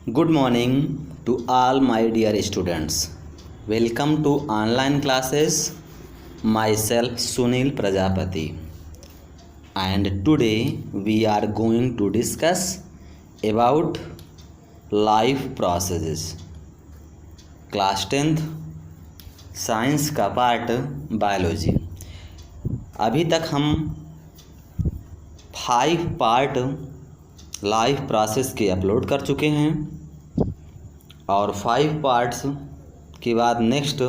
Good morning to all my dear students. Welcome to online classes. Myself Sunil Prajapati. And today we are going to discuss about life processes. Class 10th science का part biology. अभी तक हम 5 part life process के upload कर चुके हैं और 5 parts के बाद नेक्स्ट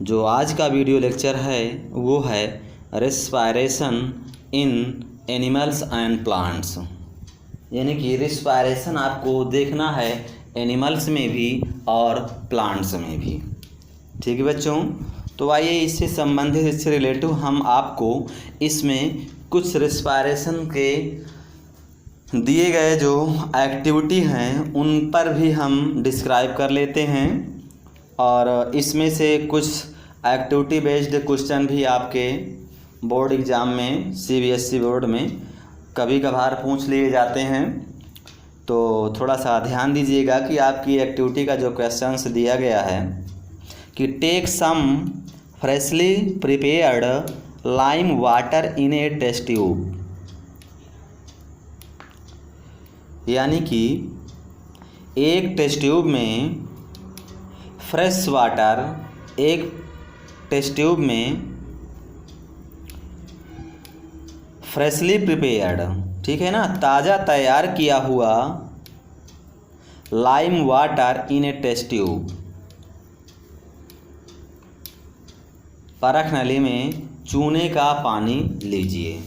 जो आज का वीडियो लेक्चर है वो है respiration in animals and plants. यानी कि रेस्पायरेशन आपको देखना है एनिमल्स में भी और प्लांट्स में भी। ठीक है बच्चों, तो आइए इससे संबंधित इससे रिलेटिव हम आपको इसमें कुछ रेस्पायरेशन के दिए गए जो एक्टिविटी हैं उन पर भी हम डिस्क्राइब कर लेते हैं और इसमें से कुछ एक्टिविटी बेस्ड क्वेश्चन भी आपके बोर्ड एग्ज़ाम में सीबीएसई बोर्ड में कभी कभार पूछ लिए जाते हैं। तो थोड़ा सा ध्यान दीजिएगा कि आपकी एक्टिविटी का जो क्वेश्चंस दिया गया है कि take some freshly prepared lime water in a test tube. यानी कि एक टेस्ट ट्यूब में फ्रेश वाटर, एक टेस्ट ट्यूब में फ्रेशली प्रिपेयर्ड, ठीक है ना, ताज़ा तैयार किया हुआ lime water in a test tube, परख नली में चूने का पानी लीजिए।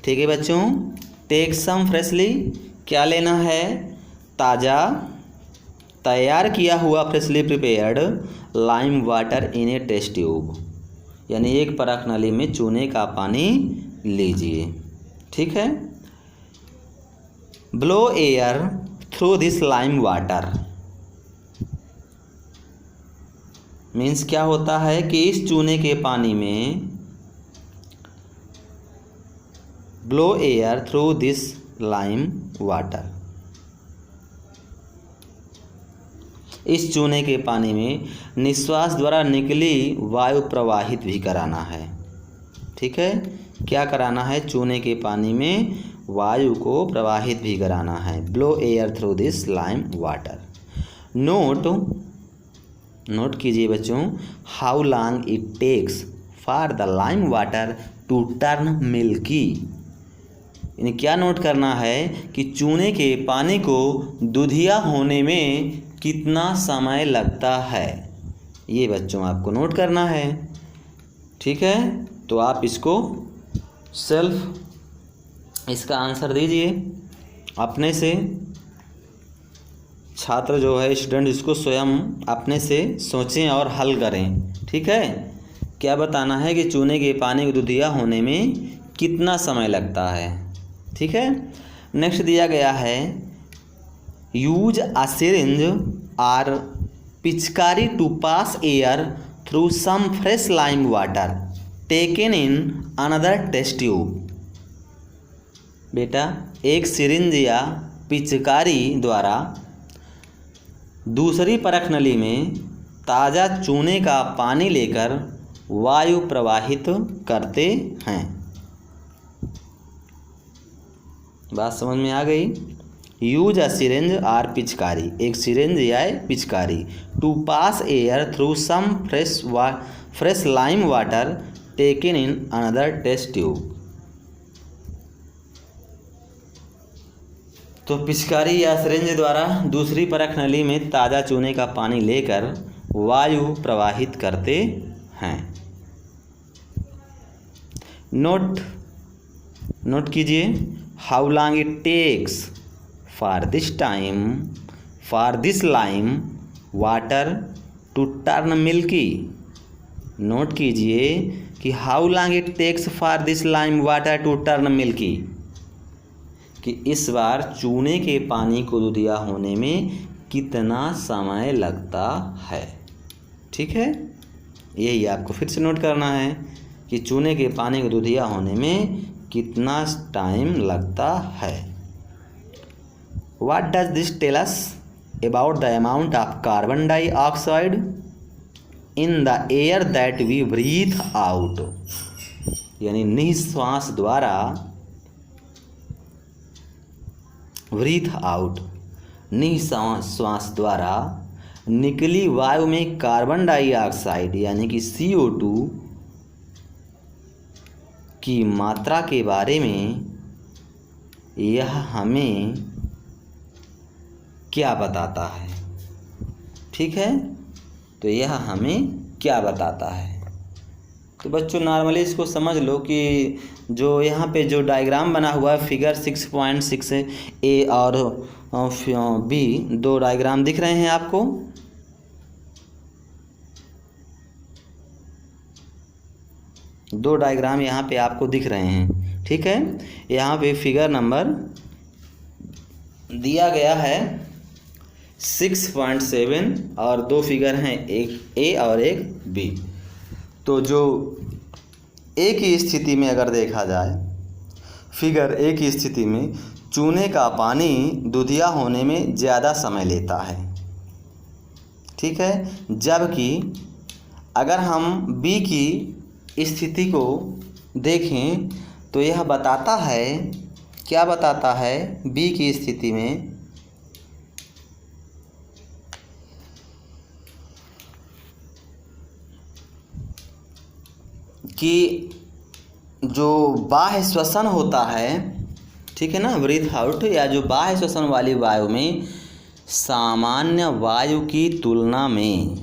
ठीक है बच्चों, टेक सम फ्रेशली क्या लेना है, ताज़ा तैयार किया हुआ freshly prepared lime water in a test tube, यानी एक परख नली में चूने का पानी लीजिए। ठीक है। Blow air through this lime water means क्या होता है कि इस चूने के पानी में blow air through this lime water, इस चूने के पानी में निश्वास द्वारा निकली वायु प्रवाहित भी कराना है। ठीक है, क्या कराना है, चूने के पानी में वायु को प्रवाहित भी कराना है। Blow air through this lime water. Note कीजिए बच्चों, how long it takes for the lime water to turn milky. यानी क्या नोट करना है कि चूने के पानी को दूधिया होने में कितना समय लगता है, ये बच्चों आपको नोट करना है। ठीक है, तो आप इसको सेल्फ इसका आंसर दीजिए अपने से। छात्र जो है स्टूडेंट इसको स्वयं अपने से सोचें और हल करें। ठीक है, क्या बताना है कि चूने के पानी को दूधिया होने में कितना समय लगता है। ठीक है, नेक्स्ट दिया गया है यूज अ सिरिंज और पिचकारी to pass air through some fresh lime water taken in another test tube. बेटा, एक सिरिंज या पिचकारी द्वारा दूसरी परख नली में ताज़ा चूने का पानी लेकर वायु प्रवाहित करते हैं। बात समझ में आ गई। यूज अ सिरिंज और पिचकारी, एक सिरिंज या पिचकारी to pass air through some fresh lime water taken in another test tube. तो पिचकारी या सिरिंज द्वारा दूसरी परख नली में ताज़ा चूने का पानी लेकर वायु प्रवाहित करते हैं। नोट कीजिए, how long it takes for this lime water to turn milky. Note कीजिए कि how long it takes for this lime water to turn milky, कि इस बार चूने के पानी को दूधिया होने में कितना समय लगता है। ठीक है, यही आपको फिर से नोट करना है कि चूने के पानी को दूधिया होने में कितना टाइम लगता है। What does this tell us about the amount of carbon dioxide in the air that we breathe out. यानी निश्वास द्वारा, ब्रीथ आउट निश्वास द्वारा निकली वायु में कार्बन डाइऑक्साइड यानी कि CO2 की मात्रा के बारे में यह हमें क्या बताता है। ठीक है, तो यह हमें क्या बताता है। तो बच्चों नॉर्मली इसको समझ लो कि जो यहाँ पे जो डायग्राम बना हुआ है फिगर 6.6A और B, दो डायग्राम दिख रहे हैं आपको। दो डायग्राम यहाँ पे आपको दिख रहे हैं। ठीक है, यहाँ पे फिगर नंबर दिया गया है 6.7 और दो फिगर हैं, एक A और एक B। तो जो A की स्थिति में अगर देखा जाए, फिगर A की स्थिति में चूने का पानी दूधिया होने में ज़्यादा समय लेता है। ठीक है, जबकि अगर हम B की स्थिति को देखें तो यह बताता है, क्या बताता है B की स्थिति में कि जो बाह्य श्वसन होता है, ठीक है ना, ब्रीथ आउट या जो बाह्य श्वसन वाली वायु में सामान्य वायु की तुलना में,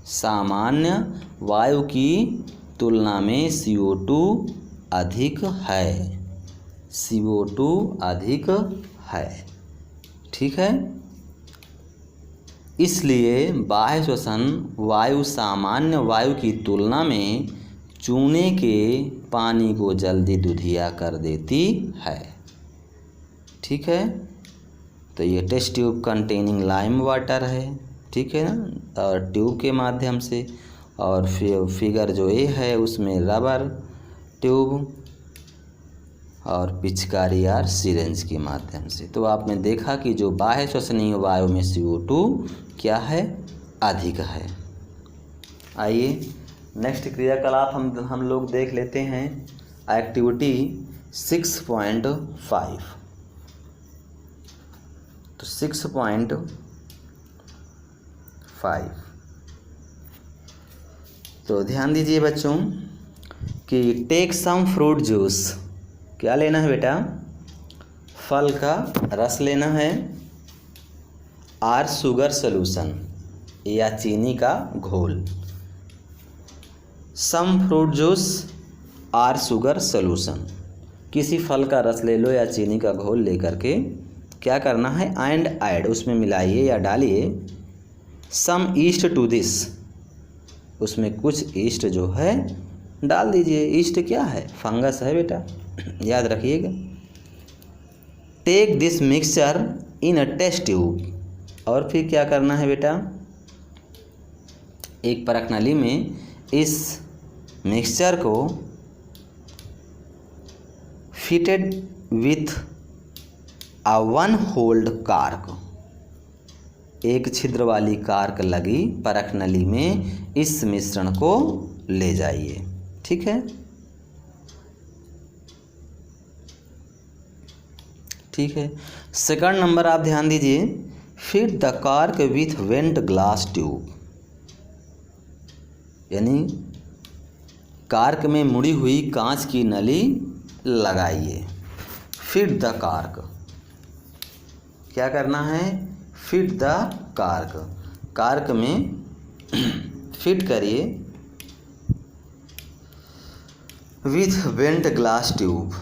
सामान्य वायु की तुलना में CO2 अधिक है, CO2 अधिक है। ठीक है, इसलिए बाह्य श्वसन वायु सामान्य वायु की तुलना में चूने के पानी को जल्दी दूधिया कर देती है। ठीक है, तो ये test tube containing lime water है। ठीक है ना, और ट्यूब के माध्यम से, और फिगर जो A है उसमें रबर ट्यूब और पिचकारी और सिरेंज के माध्यम से। तो आपने देखा कि जो बाह्य श्वसनीय वायु में CO2 क्या है, अधिक है। आइए नेक्स्ट क्रियाकलाप हम लोग देख लेते हैं, एक्टिविटी 6.5। तो 6.5, तो ध्यान दीजिए बच्चों कि टेक सम फ्रूट जूस। क्या लेना है बेटा, फल का रस लेना है, आर शुगर सॉल्यूशन या चीनी का घोल। Some fruit juice or sugar solution, किसी फल का रस ले लो या चीनी का घोल लेकर के क्या करना है, एंड ऐड उसमें मिलाइए या डालिए सम ईस्ट टू दिस, उसमें कुछ ईस्ट जो है डाल दीजिए। ईस्ट क्या है, फंगस है बेटा, याद रखिएगा। Take this mixture in a test tube, और फिर क्या करना है बेटा, एक परख नली में इस मिक्सचर को fitted with a one hold cork, एक छिद्र वाली कार्क लगी परख नली में इस मिश्रण को ले जाइए। ठीक है, ठीक है। सेकंड नंबर आप ध्यान दीजिए, fit the cork with bent glass tube, यानी कार्क में मुड़ी हुई कांच की नली लगाइए। फिट द कार्क, क्या करना है, फिट द कार्क, कार्क में फिट करिए विथ वेंट ग्लास ट्यूब,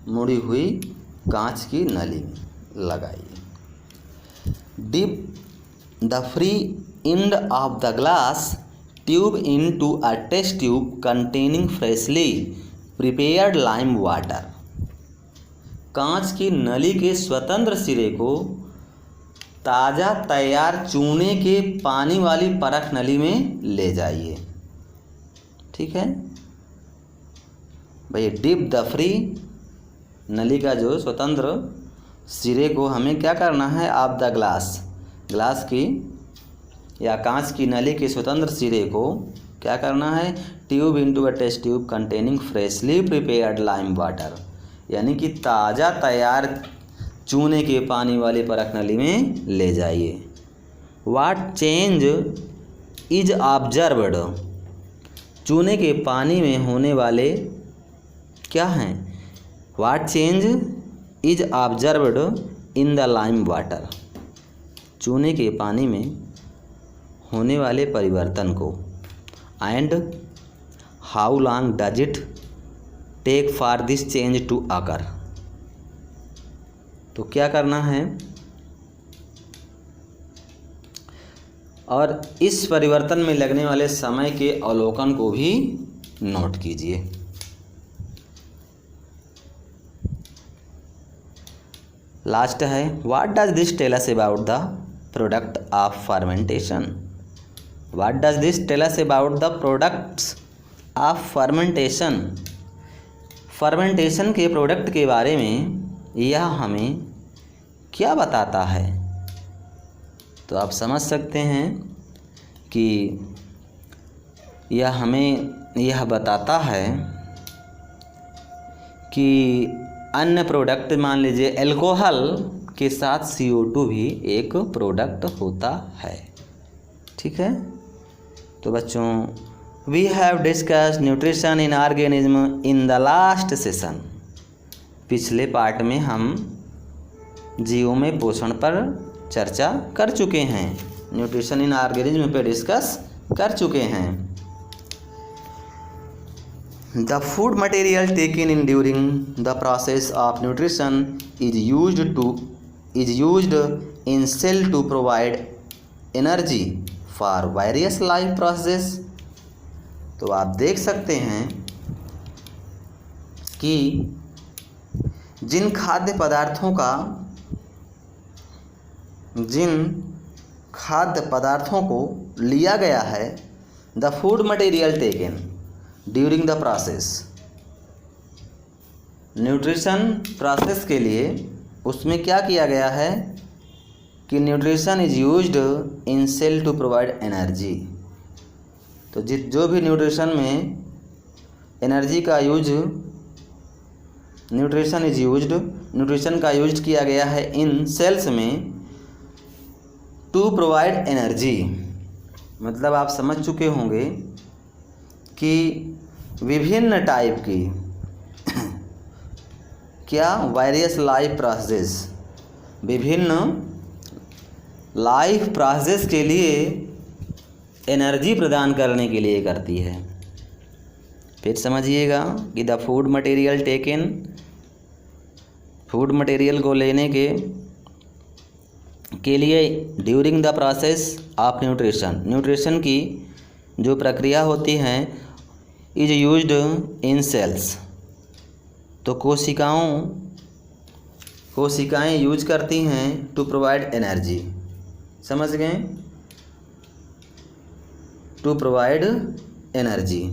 मुड़ी हुई कांच की नली लगाइए। Dip the free end of the glass tube into a test tube containing freshly prepared lime water, कांच की नली के स्वतंत्र सिरे को ताज़ा तैयार चूने के पानी वाली परख नली में ले जाइए। ठीक है भाई, डिप द फ्री, नली का जो स्वतंत्र सिरे को हमें क्या करना है, ऑफ द ग्लास की या कांच की नली के स्वतंत्र सिरे को क्या करना है, tube into a test tube containing freshly prepared lime water, यानी कि ताज़ा तैयार चूने के पानी वाली परख नली में ले जाइए। वाट चेंज इज ऑब्जर्व्ड, चूने के पानी में होने वाले क्या हैं, what change is observed in the lime water, चूने के पानी में होने वाले परिवर्तन को। And how long does it take for this change to occur, तो क्या करना है और इस परिवर्तन में लगने वाले समय के अवलोकन को भी नोट कीजिए। लास्ट है, what does this tell us about the product of fermentation, what does this tell us about the products of fermentation, fermentation के प्रोडक्ट के बारे में यह हमें क्या बताता है। तो आप समझ सकते हैं कि यह हमें यह बताता है कि अन्य प्रोडक्ट, मान लीजिए अल्कोहल के साथ CO2 भी एक प्रोडक्ट होता है। ठीक है, तो बच्चों we have discussed nutrition in organism in the last session, पिछले पार्ट में हम जीवों में पोषण पर चर्चा कर चुके हैं, न्यूट्रिशन इन ऑर्गेनिज्म पे डिस्कस कर चुके हैं। The food material taken in during the process of nutrition is used in cell to provide energy for various life process. तो आप देख सकते हैं कि जिन खाद्य पदार्थों को लिया गया है, the food material taken during the process, nutrition process के लिए उसमें क्या किया गया है कि nutrition is used in cell to provide energy. तो जो भी न्यूट्रिशन में एनर्जी का यूज, न्यूट्रिशन का यूज किया गया है इन सेल्स में टू प्रोवाइड एनर्जी, मतलब आप समझ चुके होंगे कि विभिन्न टाइप की क्या वेरियस लाइफ प्रोसेस, विभिन्न लाइफ प्रोसेस के लिए एनर्जी प्रदान करने के लिए करती है। फिर समझिएगा कि the food material taken, food material को लेने के लिए during the process of nutrition की जो प्रक्रिया होती है इज यूज्ड इन सेल्स, तो कोशिकाएं यूज करती हैं टू प्रोवाइड एनर्जी, समझ गए, to provide energy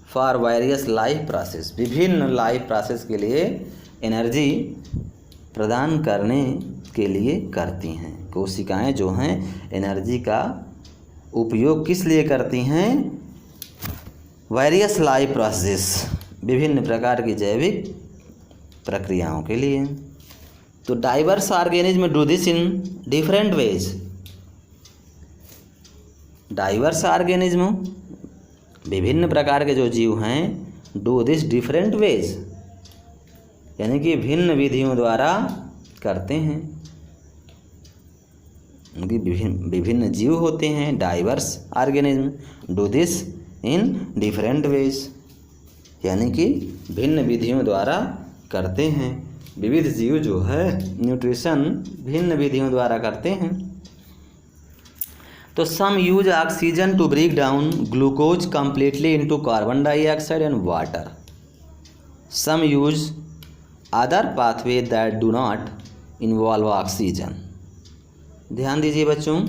for various life process, विभिन्न लाइफ प्रोसेस के लिए एनर्जी प्रदान करने के लिए करती हैं। कोशिकाएं जो हैं एनर्जी का उपयोग किस लिए करती हैं, वेरियस लाइफ प्रोसेस, विभिन्न प्रकार की जैविक प्रक्रियाओं के लिए। तो diverse organism do this in different ways, diverse organism विभिन्न प्रकार के जो जीव हैं डू दिस डिफरेंट वेज, यानी कि भिन्न विधियों द्वारा करते हैं, उनकी विभिन्न जीव होते हैं, diverse organism do this in different ways, यानी कि भिन्न विधियों द्वारा करते हैं। विविध जीव जो है न्यूट्रिशन भिन्न विधियों द्वारा करते हैं। तो some use oxygen to break down glucose completely into carbon dioxide and water, some use other pathway that do not involve oxygen. ध्यान दीजिए बच्चों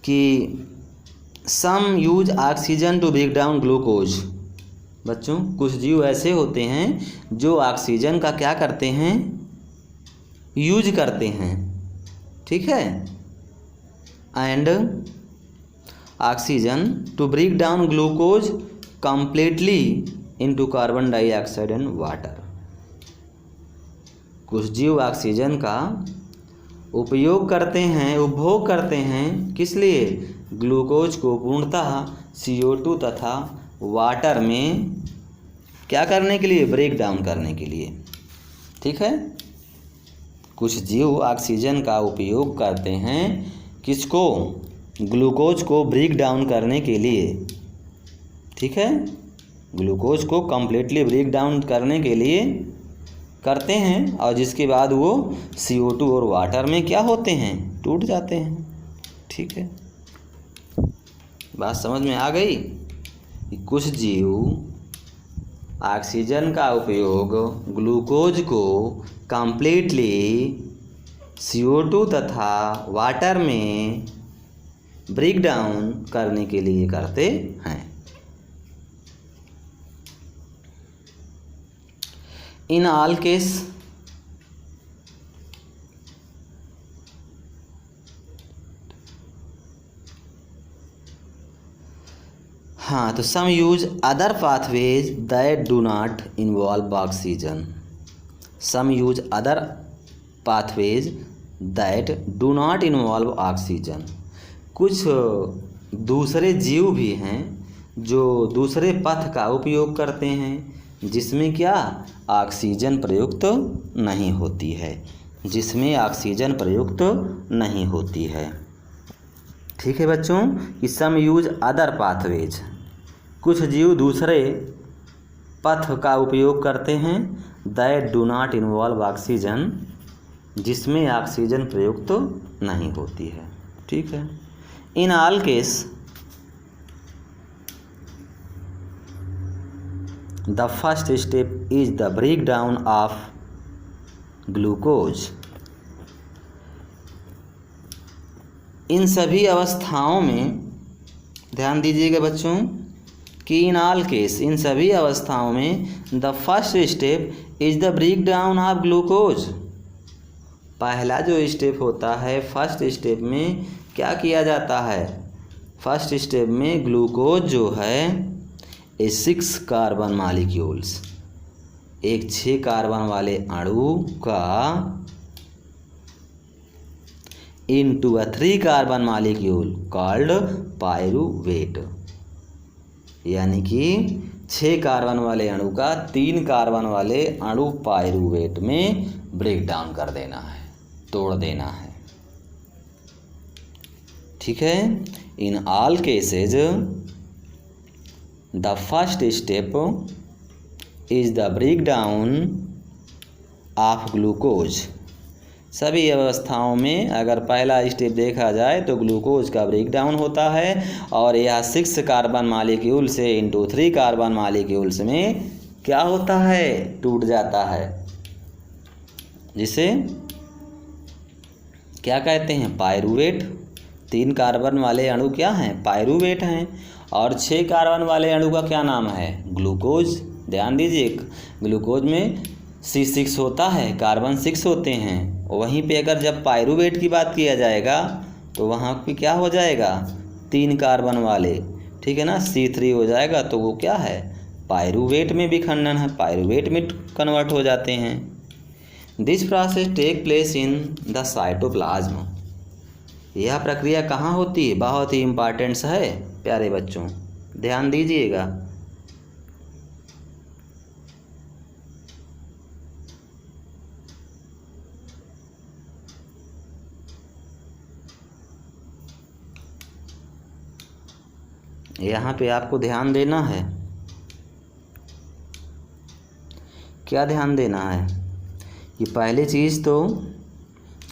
कि some use oxygen to break down glucose, बच्चों कुछ जीव ऐसे होते हैं जो ऑक्सीजन का क्या करते हैं, यूज करते हैं, ठीक है, and oxygen to break down glucose completely into carbon dioxide and water. कुछ जीव ऑक्सीजन का उपयोग करते हैं, उपभोग करते हैं, किस लिए? ग्लूकोज को पूर्णतः CO2 तथा वाटर में क्या करने के लिए? ब्रेक डाउन करने के लिए, ठीक है। कुछ जीव ऑक्सीजन का उपयोग करते हैं, किसको? ग्लूकोज को ब्रेक डाउन करने के लिए, ठीक है। ग्लूकोज को कम्प्लीटली ब्रेक डाउन करने के लिए करते हैं, और जिसके बाद वो CO2 और वाटर में क्या होते हैं? टूट जाते हैं, ठीक है। बात समझ में आ गई? कुछ जीव ऑक्सीजन का उपयोग ग्लूकोज को कम्प्लीटली CO2 तथा वाटर में ब्रेक डाउन करने के लिए करते हैं। इन ऑल केस हाँ, तो some use other pathways that do not involve oxygen. Some use other pathways that do not involve oxygen. कुछ दूसरे जीव भी हैं जो दूसरे पथ का उपयोग करते हैं जिसमें क्या? ऑक्सीजन प्रयुक्त नहीं होती है, जिसमें ऑक्सीजन प्रयुक्त नहीं होती है, ठीक है बच्चों। कि सम यूज अदर पाथवेज, कुछ जीव दूसरे पथ का उपयोग करते हैं, that do not involve oxygen, जिसमें ऑक्सीजन प्रयुक्त नहीं होती है, ठीक है। In all case the first step is the break down of glucose. इन सभी अवस्थाओं में ध्यान दीजिएगा बच्चों कि इन ऑल केस, इन सभी अवस्थाओं में the first step is the break down of glucose. पहला जो स्टेप होता है, फर्स्ट स्टेप में क्या किया जाता है? फर्स्ट स्टेप में ग्लूकोज जो है 6 कार्बन मालिक्यूल्स, एक 6 कार्बन वाले अणु का into a 3 carbon molecule called pyruvate, यानी कि 6 कार्बन वाले अणु का 3 कार्बन वाले अणु पायरूवेट में ब्रेक डाउन कर देना है, तोड़ देना है, ठीक है। In all cases the first step is the break down of glucose. सभी अवस्थाओं में अगर पहला स्टेप देखा जाए तो ग्लूकोज का ब्रेक डाउन होता है और यह 6 कार्बन मालिक्यूल से इंटू 3 कार्बन मालिक्यूल्स में क्या होता है? टूट जाता है, जिसे क्या कहते हैं? पायरूवेट। 3 कार्बन वाले अणु क्या हैं? पायरूवेट हैं। और 6 कार्बन वाले अणु का क्या नाम है? ग्लूकोज। ध्यान दीजिए, ग्लूकोज में C6 होता है, कार्बन 6 होते हैं। वहीं पे अगर जब पायरूवेट की बात किया जाएगा तो वहाँ पे क्या हो जाएगा? 3 कार्बन वाले, ठीक है ना, C3 हो जाएगा, तो वो क्या है? पायरूवेट में विखंडन है, पायरूवेट में कन्वर्ट हो जाते हैं। This process take place in the cytoplasm. यह प्रक्रिया कहाँ होती है? बहुत ही इम्पॉर्टेंट है प्यारे बच्चों, ध्यान दीजिएगा। यहाँ पे आपको ध्यान देना है। क्या ध्यान देना है? कि पहली चीज़ तो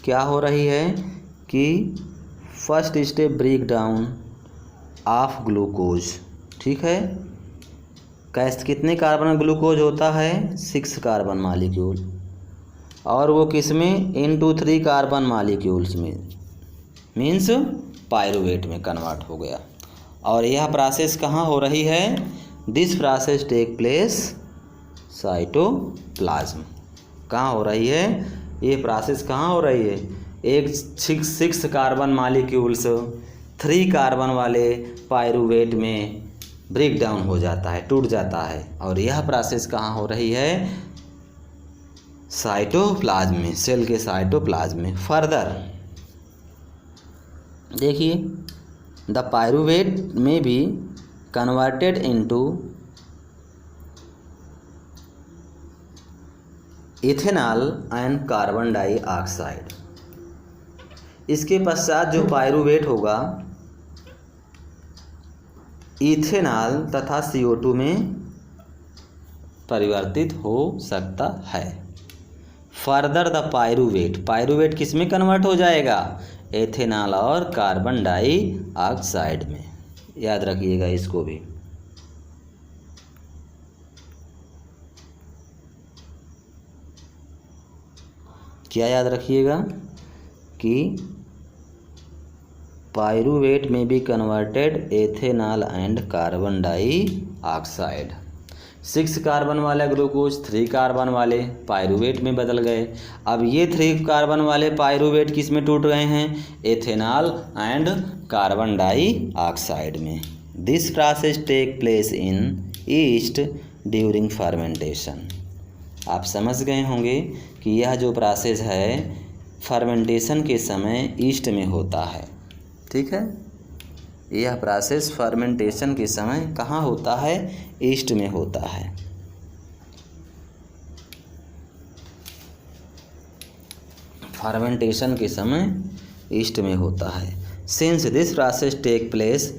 क्या हो रही है कि first step break down of glucose, ठीक है। कैसे कितने कार्बन ग्लूकोज होता है? 6 कार्बन मालिक्यूल, और वो किस में? इनटू 3 कार्बन मालिक्यूल्स में, मीन्स पायरूवेट में कन्वर्ट हो गया। और यह प्रोसेस कहाँ हो रही है? This process take place cytoplasm. कहाँ हो रही है? ये प्रोसेस कहाँ हो रही है? एक 6 कार्बन मालिक्यूल्स 3 कार्बन वाले पायरुवेट में ब्रेक डाउन हो जाता है, टूट जाता है। और यह प्रोसेस कहाँ हो रही है? साइटोप्लाज्म में, सेल के साइटोप्लाज्म में। फर्दर देखिए, द पायरुवेट में be converted into ethanol and carbon dioxide. इसके पश्चात जो पायरुवेट होगा इथेनॉल तथा CO2 में परिवर्तित हो सकता है। फर्दर द पायरुवेट किस में कन्वर्ट हो जाएगा? एथेनॉल और कार्बन डाइऑक्साइड में। याद रखिएगा इसको भी। क्या याद रखिएगा कि पायरुवेट में भी converted ethanol and carbon dioxide. 6 carbon वाले ग्लूकोज 3 कार्बन वाले पायरुवेट में बदल गए। अब ये 3 कार्बन वाले पायरुवेट किस में टूट गए हैं? एथेनॉल एंड कार्बन डाइऑक्साइड में। This process take place in yeast during fermentation. आप समझ गए होंगे कि यह जो प्रोसेस है फर्मेंटेशन के समय ईस्ट में होता है। ठीक है, यह प्रोसेस फर्मेंटेशन के समय कहाँ होता है? ईस्ट में होता है। फर्मेंटेशन के समय ईस्ट में होता है। Since this process take place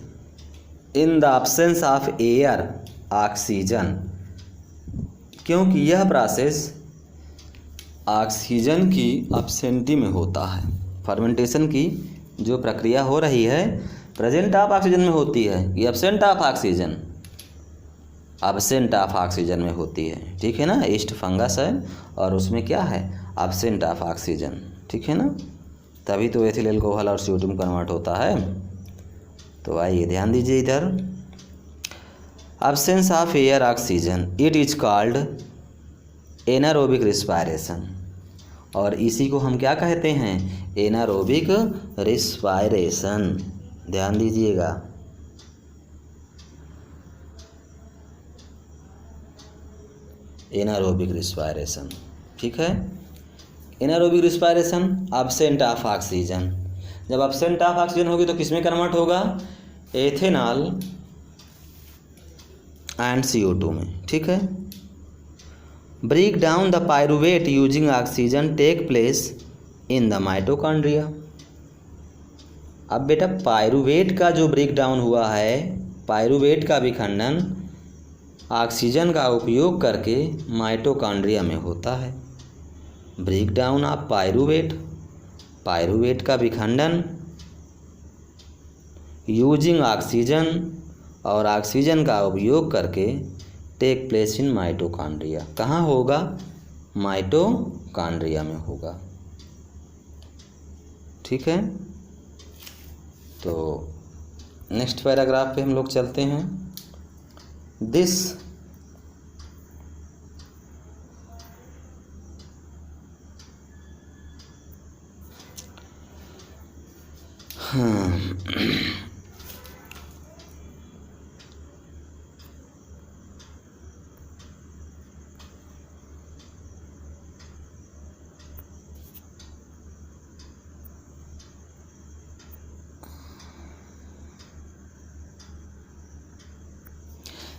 in the absence of air oxygen, क्योंकि यह प्रोसेस ऑक्सीजन की एब्सेंटी में होता है। फर्मेंटेशन की जो प्रक्रिया हो रही है प्रेजेंट ऑफ ऑक्सीजन में होती है कि absent of oxygen? Absent of oxygen में होती है। ठीक है ना, ईस्ट फंगस है और उसमें क्या है? Absent of oxygen. ठीक है ना, तभी तो एथिल अल्कोहल और CO2 में कन्वर्ट होता है। तो आइए ध्यान दीजिए इधर। Absence of air oxygen, it is called anaerobic respiration. और इसी को हम क्या कहते हैं? Anaerobic respiration. ध्यान दीजिएगा। Anaerobic respiration. ठीक है, anaerobic respiration absent of oxygen. जब एब्सेंट ऑफ ऑक्सीजन होगी तो किस में कन्वर्ट होगा? एथेनॉल एंड CO2 में। ठीक है, break down the pyruvate using oxygen take place in the mitochondria. अब बेटा पायरुवेट का जो ब्रेक डाउन हुआ है, पायरुवेट का विखंडन ऑक्सीजन का उपयोग करके माइटोकॉन्ड्रिया में होता है। ब्रेक डाउन ऑफ पायरुवेट का विखंडन यूजिंग ऑक्सीजन और ऑक्सीजन का उपयोग करके टेक प्लेस इन माइटोकॉन्ड्रिया। कहाँ होगा? माइटोकॉन्ड्रिया में होगा। ठीक है, तो नेक्स्ट पैराग्राफ पे हम लोग चलते हैं। दिस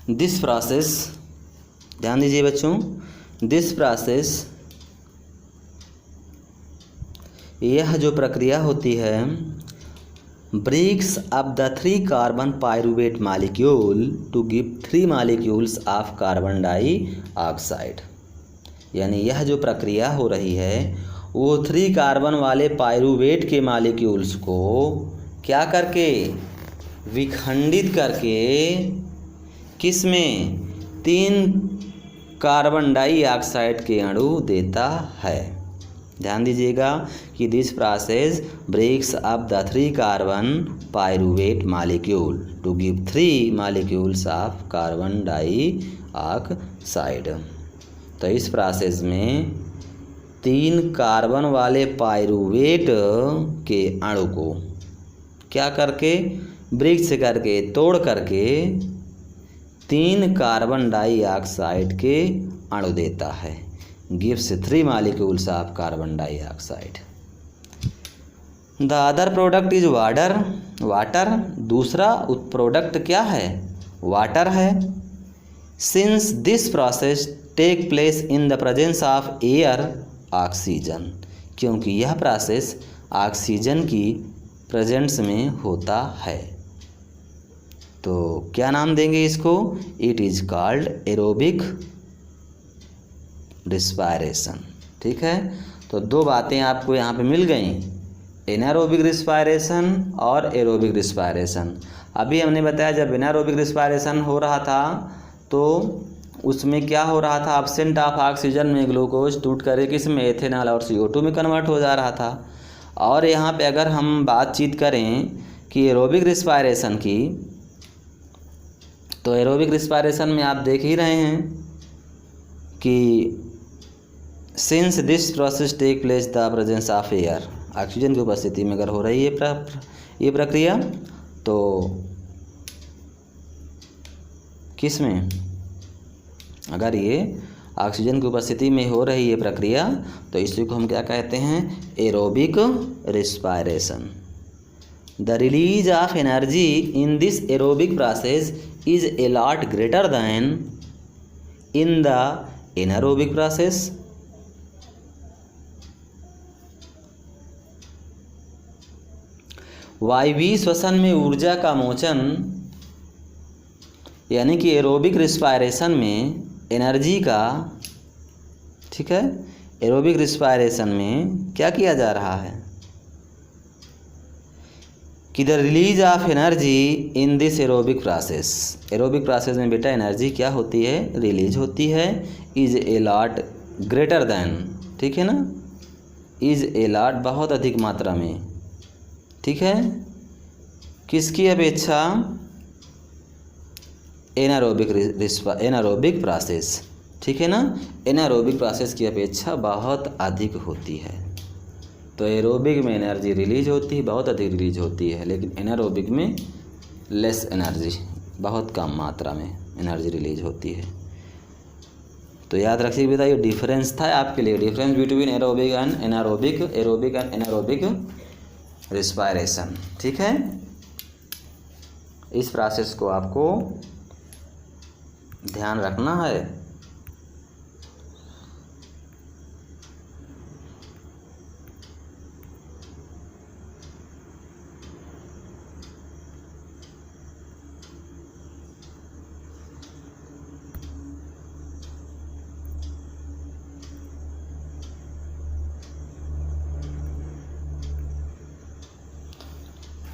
दिस प्रोसेस, ध्यान दीजिए बच्चों, दिस प्रोसेस, यह जो प्रक्रिया होती है, breaks up the 3 carbon pyruvate molecule to give 3 molecules of carbon dioxide. यानी यह जो प्रक्रिया हो रही है वो 3 कार्बन वाले पायरुवेट के मॉलिक्यूल्स को क्या करके? विखंडित करके किस में? 3 कार्बन डाइऑक्साइड के अणु देता है। ध्यान दीजिएगा कि this process breaks up the 3 carbon pyruvate molecule to give 3 molecules of carbon dioxide. तो इस प्रोसेस में 3 कार्बन वाले पाइरुवेट के अणु को क्या करके, ब्रिज करके, तोड़ करके 3 कार्बन डाइऑक्साइड के अणु देता है। Gives 3 molecules of carbon dioxide. The other product is water. दूसरा प्रोडक्ट क्या है, वाटर है। Since this process take place in the presence of air, oxygen, क्योंकि यह प्रोसेस ऑक्सीजन की प्रेजेंस में होता है। तो क्या नाम देंगे इसको, it is called aerobic respiration. ठीक है, तो 2 बातें आपको यहाँ पे मिल गई, एनारोबिक रिस्पायरेशन और एरोबिक रिस्पायरेशन। अभी हमने बताया जब एनारोबिक रिस्पायरेशन हो रहा था तो उसमें क्या हो रहा था, एब्सेंट ऑफ ऑक्सीजन में ग्लूकोज टूट कर किस में, एथेनॉल और CO2 में कन्वर्ट हो जा रहा था। और यहाँ पे अगर हम बातचीत करें कि एरोबिक रिस्पायरेशन की, तो एरोबिक रिस्पायरेशन में आप देख ही रहे हैं कि since this process take place the presence of air, oxygen की उपस्थिति में अगर हो रही है ये प्रक्रिया, तो किस में, अगर ये ऑक्सीजन की उपस्थिति में हो रही है प्रक्रिया, तो इसी को हम क्या कहते हैं, aerobic respiration. The release of energy in this aerobic process is a lot greater than in the anaerobic process. वायवीय श्वसन में ऊर्जा का मोचन, यानी कि एरोबिक रिस्पायरेशन में एनर्जी का, ठीक है, एरोबिक रिस्पायरेशन में क्या किया जा रहा है कि the release of energy in this aerobic process, aerobic process में बेटा एनर्जी क्या होती है, रिलीज होती है, is a lot greater than, ठीक है ना, इज ए लॉट बहुत अधिक मात्रा में, ठीक है, किसकी अपेक्षा, एनारोबिक प्रोसेस, ठीक है ना, एनारोबिक प्रोसेस की अपेक्षा बहुत अधिक होती है। तो एरोबिक में एनर्जी रिलीज होती है, बहुत अधिक रिलीज होती है, लेकिन एनारोबिक में लेस एनर्जी, बहुत कम मात्रा में एनर्जी रिलीज होती है। तो याद रखिए बेटा, ये डिफरेंस था आपके लिए, difference between aerobic and anaerobic, aerobic and anaerobic respiration. ठीक है, इस प्रोसेस को आपको ध्यान रखना है।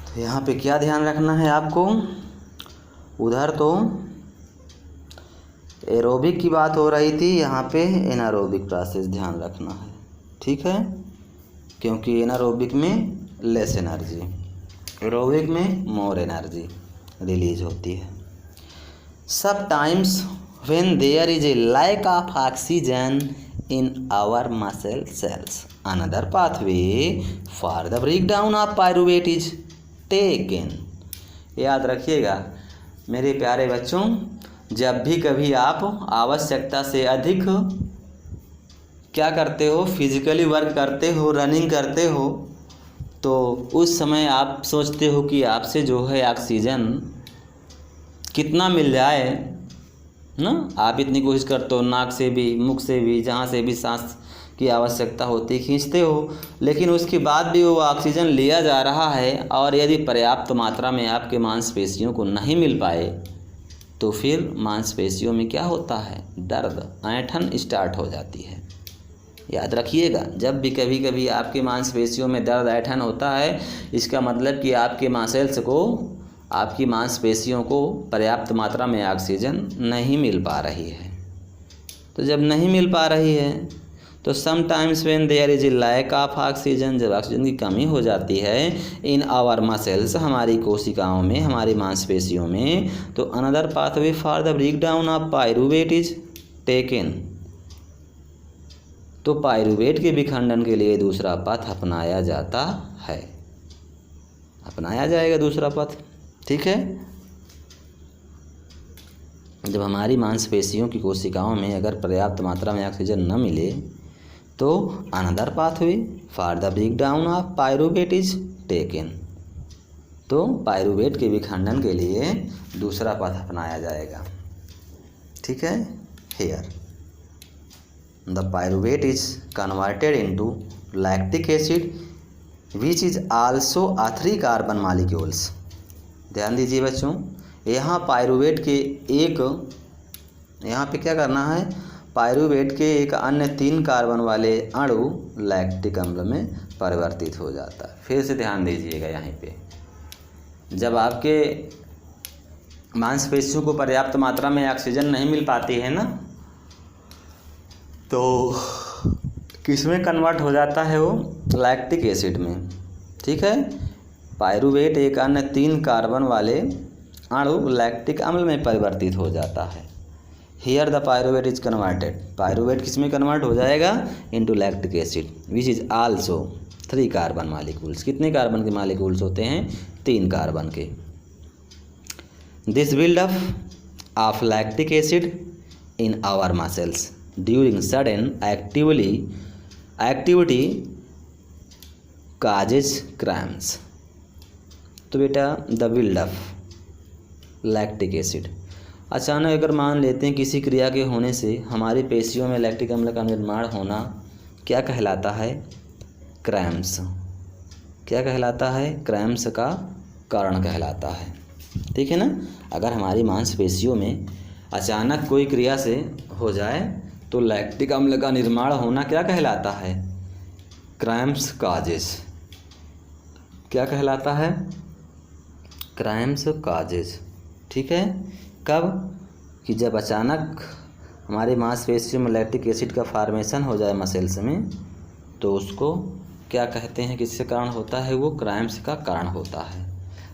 तो यहाँ पे क्या ध्यान रखना है आपको, उधर तो एरोबिक की बात हो रही थी, यहाँ पे एनारोबिक प्रोसेस ध्यान रखना है। ठीक है, क्योंकि एनारोबिक में लेस एनर्जी, एरोबिक में मोर एनर्जी रिलीज होती है। Sometimes when there is a lack of oxygen in our muscle cells, another pathway for the break down of pyruvate is taken. याद रखिएगा मेरे प्यारे बच्चों, जब भी कभी आप आवश्यकता से अधिक क्या करते हो, फिजिकली वर्क करते हो, रनिंग करते हो, तो उस समय आप सोचते हो कि आपसे जो है ऑक्सीजन कितना मिल जाए ना, आप इतनी कोशिश करते हो, नाक से भी, मुख से भी, जहाँ से भी सांस की आवश्यकता होती खींचते हो, लेकिन उसके बाद भी वो ऑक्सीजन लिया जा रहा है, और यदि पर्याप्त मात्रा में आपके मांसपेशियों को नहीं मिल पाए तो फिर मांसपेशियों में क्या होता है, दर्द, ऐंठन स्टार्ट हो जाती है। याद रखिएगा, जब भी कभी कभी आपके मांसपेशियों में दर्द, ऐंठन होता है, इसका मतलब कि आपके मसल्स को, आपकी मांसपेशियों को पर्याप्त मात्रा में ऑक्सीजन नहीं मिल पा रही है। तो जब नहीं मिल पा रही है तो sometimes when there is a lack of oxygen, जब ऑक्सीजन की कमी हो जाती है इन आवर मसल्स, हमारी कोशिकाओं में, हमारी मांसपेशियों में, तो another pathway for the break down of pyruvate is taken. तो पाइरूवेट के विखंडन के लिए दूसरा पथ अपनाया जाता है, अपनाया जाएगा दूसरा पथ। ठीक है, जब हमारी मांसपेशियों की कोशिकाओं में अगर पर्याप्त मात्रा में ऑक्सीजन न मिले तो another pathway for the break down of pyruvate is taken, तो पाइरूवेट के विखंडन के लिए दूसरा पथ अपनाया जाएगा। ठीक है, here the pyruvate is converted into lactic acid which is also a 3 carbon molecules. ध्यान दीजिए बच्चों, यहाँ पाइरूवेट के यहाँ पे क्या करना है, पाइरूवेट के एक अन्य 3 कार्बन वाले अणु लैक्टिक अम्ल में परिवर्तित हो जाता है। फिर से ध्यान दीजिएगा, यहाँ पे जब आपके मांसपेशियों को पर्याप्त मात्रा में ऑक्सीजन नहीं मिल पाती है ना, तो किसमें कन्वर्ट हो जाता है वो, लैक्टिक एसिड में। ठीक है, पाइरूवेट एक अन्य 3 कार्बन वाले अणु लैक्टिक अम्ल में परिवर्तित हो जाता है। Here the pyruvate is converted, pyruvate किस में कन्वर्ट हो जाएगा, into lactic acid which is also 3 carbon molecules. कितने कार्बन के मॉलिक्यूल्स होते हैं, 3 कार्बन के। This buildup of lactic acid in our muscles during sudden activity causes cramps. तो बेटा द बिल्डअप लैक्टिक एसिड, अचानक अगर मान लेते हैं किसी क्रिया के होने से हमारी पेशियों में लैक्टिक अम्ल का निर्माण होना क्या कहलाता है, क्रैम्स। क्या कहलाता है, क्रैम्स का कारण कहलाता है। ठीक है ना, अगर हमारी मांसपेशियों में अचानक कोई क्रिया से हो जाए तो लैक्टिक अम्ल का निर्माण होना क्या कहलाता है, क्रैम्स काजेस। क्या कहलाता है, क्रैम्स काजेस। ठीक है, कब, कि जब अचानक हमारे मांसपेशियों में लैक्टिक एसिड का फॉर्मेशन हो जाए मसल्स में, तो उसको क्या कहते हैं, किससे कारण होता है, वो क्रैम्स का कारण होता है।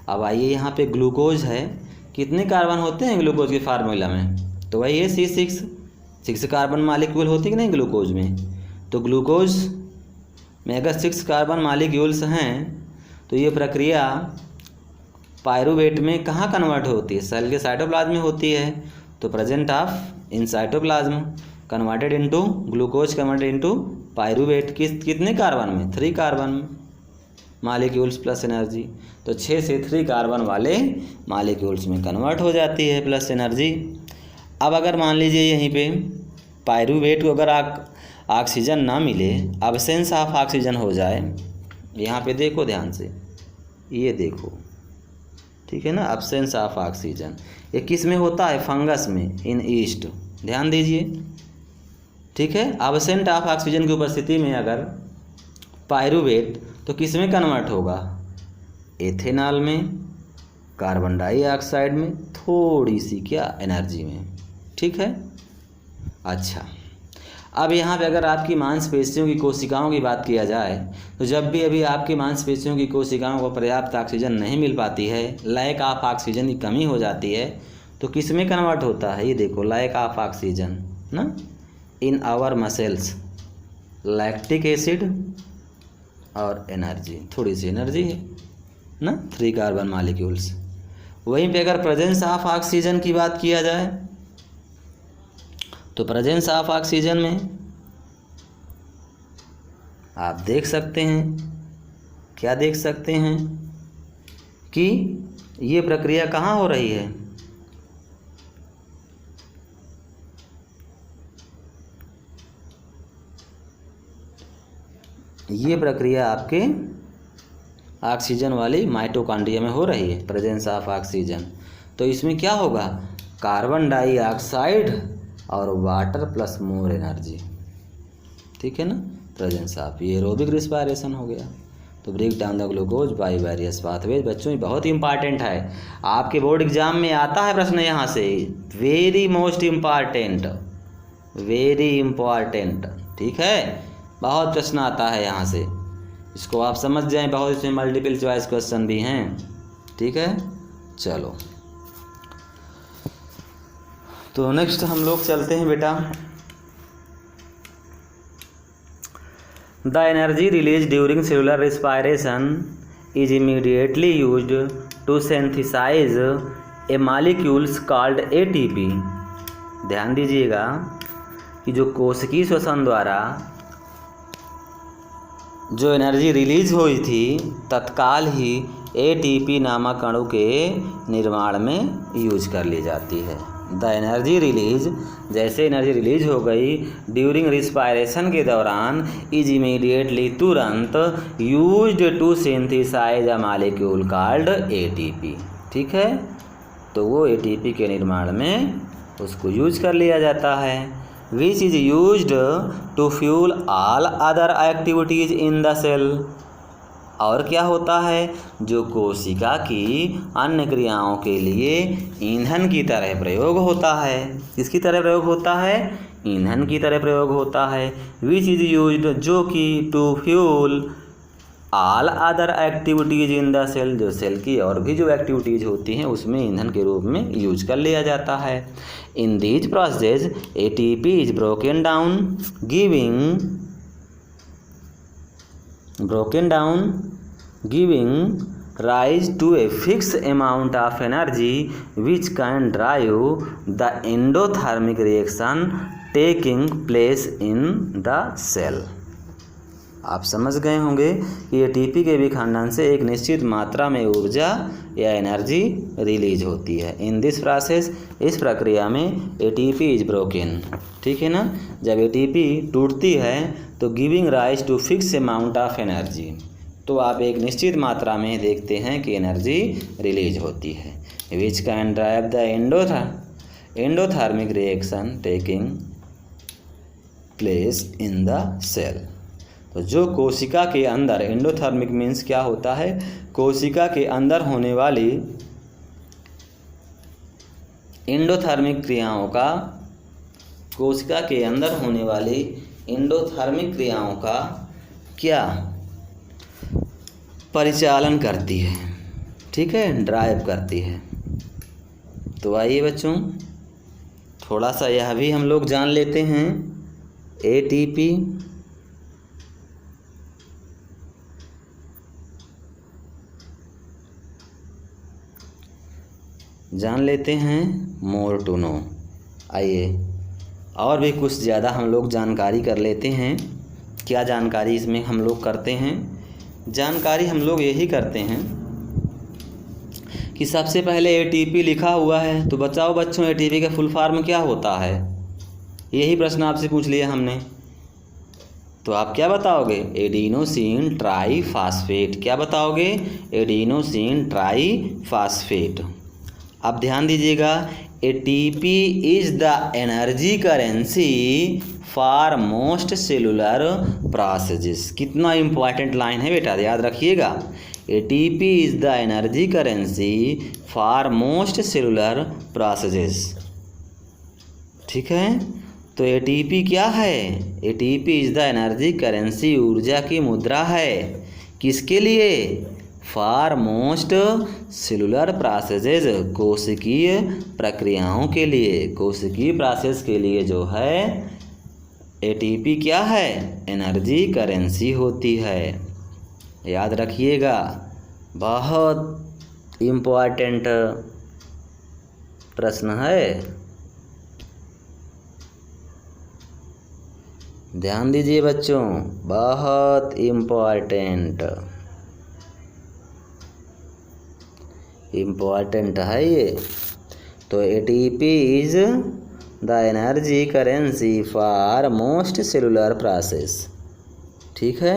अब आइए यहाँ पे ग्लूकोज है, कितने कार्बन होते हैं ग्लूकोज के फार्मूला में, तो वही है C6 कार्बन मॉलिक्यूल होती कि नहीं ग्लूकोज में। तो ग्लूकोज में अगर 6 कार्बन मॉलिक्यूल्स हैं तो ये प्रक्रिया पाइरूवेट में कहाँ कन्वर्ट होती है, सेल के साइटोप्लाज्म में होती है। तो present of in cytoplasm converted into glucose converted into pyruvate, कितने कार्बन में, 3 कार्बन मॉलिक्यूल्स प्लस एनर्जी। तो 6 से 3 कार्बन वाले मॉलिक्यूल्स में कन्वर्ट हो जाती है प्लस एनर्जी। अब अगर मान लीजिए यहीं पे पाइरूवेट को अगर ऑक्सीजन ना मिले, एब्सेंस ऑफ ऑक्सीजन हो जाए, यहाँ पे देखो ध्यान से, ये देखो, ठीक है ना, एब्सेंस ऑफ ऑक्सीजन, ये किस में होता है, फंगस में, इन ईस्ट। ध्यान दीजिए, ठीक है, एब्सेंट ऑफ ऑक्सीजन की उपस्थिति में अगर पाइरूवेट, तो किस में कन्वर्ट होगा, एथेनॉल में, कार्बन डाइऑक्साइड में, थोड़ी सी क्या एनर्जी में। ठीक है, अच्छा, अब यहाँ पे अगर आपकी मांसपेशियों की कोशिकाओं की बात किया जाए, तो जब भी अभी आपकी मांसपेशियों की कोशिकाओं को पर्याप्त ऑक्सीजन नहीं मिल पाती है, लैक ऑफ ऑक्सीजन की कमी हो जाती है, तो किस में कन्वर्ट होता है, ये देखो, लैक ऑफ ऑक्सीजन ना, in our muscles, lactic acid और एनर्जी, थोड़ी सी एनर्जी है ना, 3 कार्बन मॉलिक्यूल्स। वहीं पे अगर प्रेजेंस ऑफ ऑक्सीजन की बात किया जाए, तो प्रेजेंस ऑफ ऑक्सीजन में आप देख सकते हैं, क्या देख सकते हैं कि ये प्रक्रिया कहाँ हो रही है, ये प्रक्रिया आपके ऑक्सीजन वाली माइटोकॉन्ड्रिया में हो रही है, प्रेजेंस ऑफ ऑक्सीजन। तो इसमें क्या होगा, कार्बन डाइऑक्साइड और वाटर प्लस मोर एनर्जी। ठीक है ना, प्रेजेंस ऑफ, ये एरोबिक रिस्पायरेशन हो गया। तो break down the glucose by various pathways. बच्चों ये बहुत इंपॉर्टेंट है, आपके बोर्ड एग्जाम में आता है प्रश्न यहाँ से, very most important, very important. ठीक है, बहुत प्रश्न आता है यहाँ से, इसको आप समझ जाएं, बहुत इसमें मल्टीपल चॉइस क्वेश्चन भी हैं। ठीक है, चलो तो नेक्स्ट हम लोग चलते हैं बेटा the energy release during cellular respiration is immediately used to synthesize a molecules called ATP. ध्यान दीजिएगा कि जो कोशिकीय श्वसन द्वारा जो एनर्जी रिलीज हुई थी तत्काल ही एटीपी नामक अणु के निर्माण में यूज कर ली जाती है। द एनर्जी रिलीज, जैसे एनर्जी रिलीज हो गई ड्यूरिंग रिस्पायरेशन के दौरान, इज इमीडिएटली तुरंत used to synthesize a molecule called ATP. ठीक है, तो वो एटीपी के निर्माण में उसको यूज कर लिया जाता है। Which is used to fuel all other activities in the cell. और क्या होता है, जो कोशिका की अन्य क्रियाओं के लिए ईंधन की तरह प्रयोग होता है। किसकी तरह प्रयोग होता है? ईंधन की तरह प्रयोग होता है। विच इज यूज्ड, जो कि to fuel all other activities in the cell, जो सेल की और भी जो एक्टिविटीज होती हैं उसमें ईंधन के रूप में यूज कर लिया जाता है। In these process ATP is broken down giving rise to a fixed amount of energy which can drive the endothermic reaction taking place in the cell। आप समझ गए होंगे कि एटीपी के विखंडन से एक निश्चित मात्रा में ऊर्जा या एनर्जी रिलीज होती है। इन दिस प्रोसेस, इस प्रक्रिया में एटीपी इज ब्रोकन। ठीक है ना, जब एटीपी टूटती है तो giving rise to fix amount of energy, तो आप एक निश्चित मात्रा में देखते हैं कि एनर्जी रिलीज होती है। Which can drive the endothermic reaction taking place in the cell. तो जो कोशिका के अंदर, एंडोथर्मिक मीन्स क्या होता है, कोशिका के अंदर होने वाली एंडोथर्मिक क्रियाओं का, कोशिका के अंदर होने वाली एंडोथर्मिक क्रियाओं का क्या परिचालन करती है। ठीक है, ड्राइव करती है। तो आइए बच्चों थोड़ा सा यह भी हम लोग जान लेते हैं। एटीपी जान लेते हैं, मोर टू नो। आइए और भी कुछ ज़्यादा हम लोग जानकारी कर लेते हैं। क्या जानकारी इसमें हम लोग करते हैं? जानकारी हम लोग यही करते हैं कि सबसे पहले एटीपी लिखा हुआ है, तो बताओ बच्चों एटीपी का फुल फॉर्म क्या होता है? यही प्रश्न आपसे पूछ लिया हमने, तो आप क्या बताओगे? Adenosine triphosphate. क्या बताओगे? Adenosine triphosphate. अब ध्यान दीजिएगा, ATP is the energy currency for most cellular processes. कितना इम्पॉर्टेंट लाइन है बेटा, याद रखिएगा। ATP is the energy currency for most cellular processes. ठीक है, तो एटीपी क्या है? ATP is the energy currency, ऊर्जा की मुद्रा है। किसके लिए? फॉर मोस्ट सेलुलर प्रोसेसेस, कोशिकीय प्रक्रियाओं के लिए। कोशिकीय प्रोसेस के लिए जो है एटीपी क्या है? एनर्जी करेंसी होती है। याद रखिएगा, बहुत इम्पोर्टेंट प्रश्न है, ध्यान दीजिए बच्चों, बहुत इम्पोर्टेंट है ये। तो ATP is the energy currency for most cellular process. ठीक है,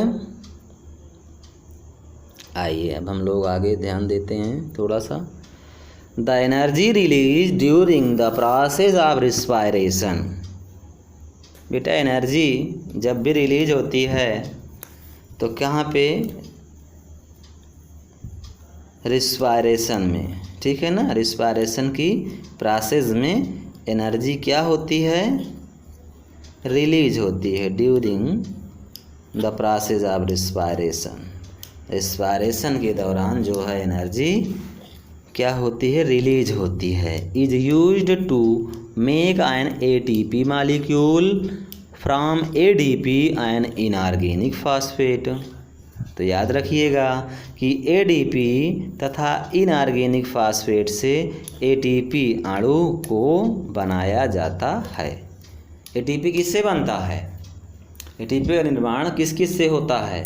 आइए अब हम लोग आगे ध्यान देते हैं थोड़ा सा। The energy release during the process of respiration. बेटा एनर्जी जब भी रिलीज होती है तो कहाँ पे? रिस्पायरेशन में। ठीक है ना, रिस्पायरेशन की प्रोसेस में एनर्जी क्या होती है? रिलीज होती है during the process of respiration. Respiration के दौरान जो है एनर्जी क्या होती है? रिलीज होती है। Is used to make an ATP molecule from ADP an inorganic phosphate. तो याद रखिएगा कि ADP तथा इनऑर्गेनिक फास्फेट से ATP अणु को बनाया जाता है। ATP किससे बनता है? ATP का निर्माण किस किस से होता है?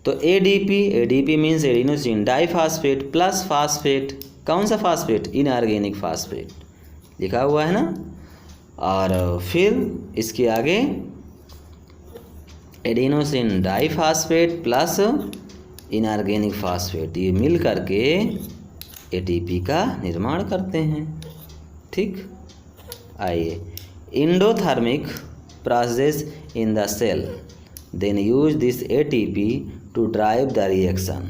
तो ADP means adenosine diphosphate plus phosphate. कौन सा फास्फेट? इनऑर्गेनिक फास्फेट लिखा हुआ है ना। और फिर इसके आगे adenosine diphosphate plus inorganic phosphate, ये मिल करके ATP का निर्माण करते हैं। ठीक, आइए, endothermic process in the cell then use this ATP to drive the reaction.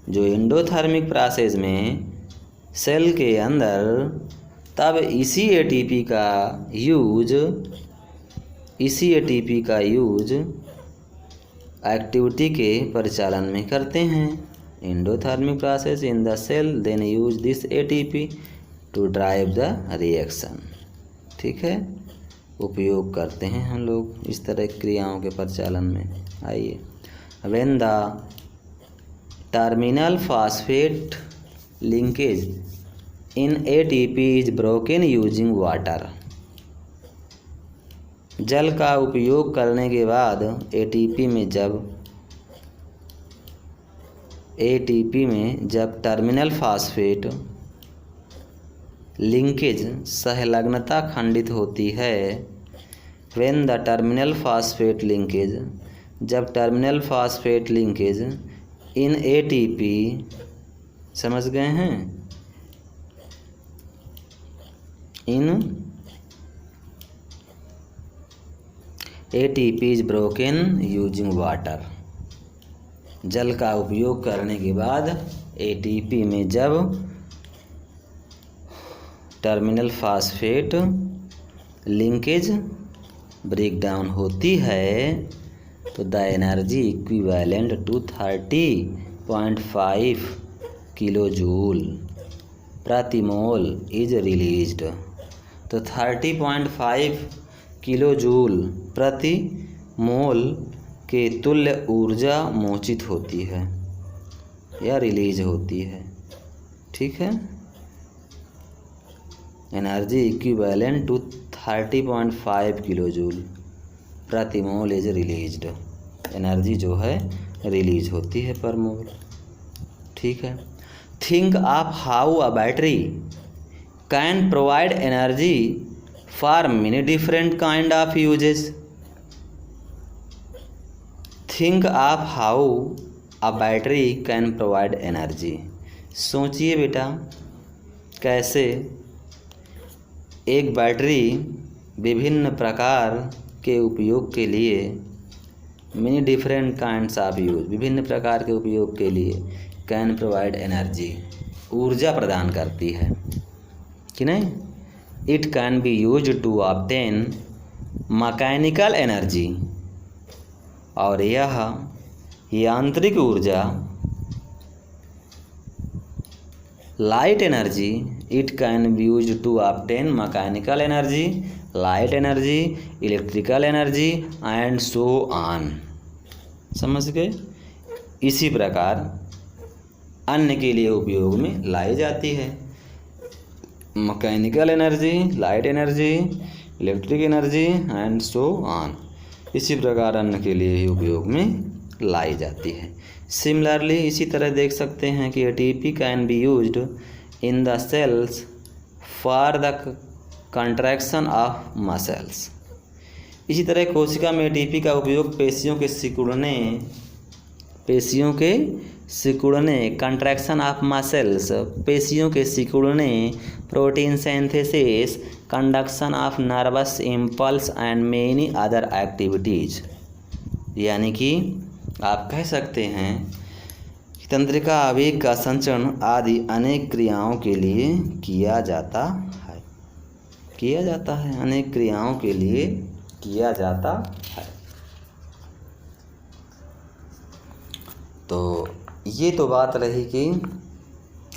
जो इंडोथर्मिक प्रोसेस में सेल के अंदर, तब इसी ATP का यूज एक्टिविटी के परिचालन में करते हैं। Endothermic process in the cell then use this ATP to drive the reaction. ठीक है, उपयोग करते हैं हम लोग इस तरह की क्रियाओं के परिचालन में। आइए, when the terminal phosphate linkage in ATP is broken using water. जल का उपयोग करने के बाद ATP में जब टर्मिनल फास्फेट लिंकेज सहलग्नता खंडित होती है, when the terminal phosphate linkage, जब terminal phosphate linkage in ATP, समझ गए हैं, in ATP is broken using water. जल का उपयोग करने के बाद ATP में जब terminal phosphate linkage break down होती है, तो the energy equivalent to 30.5 kilo joule प्रति मोल इज रिलीज्ड। तो 30.5 किलो जूल प्रति मोल के तुल्य ऊर्जा मोचित होती है या रिलीज होती है। ठीक है, energy equivalent to 30.5 kilo joule प्रति मोल इज रिलीज्ड। एनर्जी जो है रिलीज होती है पर मोल। ठीक है, think of how a battery can provide energy for many different kind of uses. Think of how a battery can provide energy. सोचिए बेटा, कैसे एक बैटरी विभिन्न प्रकार के उपयोग के लिए, many different kinds of use, विभिन्न प्रकार के उपयोग के लिए कैन प्रोवाइड एनर्जी, ऊर्जा प्रदान करती है कि नहीं। It can be use to obtain mechanical energy, और यह यांत्रिक ऊर्जा, light energy, it can be use to obtain mechanical energy, light energy, electrical energy and so on. समझ गए? इसी प्रकार अन्य के लिए उपयोग में लाई जाती है। Mechanical energy, light energy, electric energy and so on, इसी प्रकार अन्य के लिए ही उपयोग में लाई जाती है। सिमिलरली इसी तरह देख सकते हैं कि ATP can be used in the cells for the contraction of muscles. इसी तरह कोशिका में ATP का उपयोग पेशियों के सिकुड़ने, कंट्रैक्शन ऑफ मसल्स, पेशियों के सिकुड़ने, protein synthesis, conduction of nervous impulse and many other activities. यानी कि आप कह सकते हैं कि तंत्रिका आवेग का संचरण आदि अनेक क्रियाओं के लिए किया जाता है, अनेक क्रियाओं के लिए किया जाता है। तो ये तो बात रही कि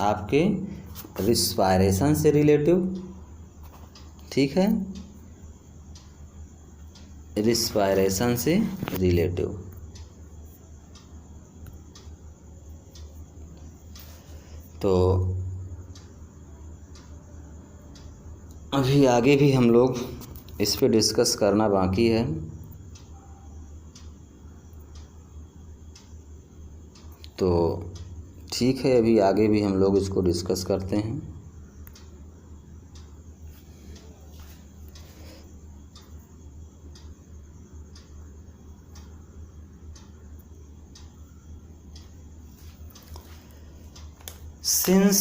आपके रिस्पायरेशन से रिलेटिव। ठीक है, रिस्पायरेशन से रिलेटिव। तो अभी आगे भी हम लोग इस पे डिस्कस करना बाकी है। तो ठीक है, अभी आगे भी हम लोग इसको डिस्कस करते हैं। Since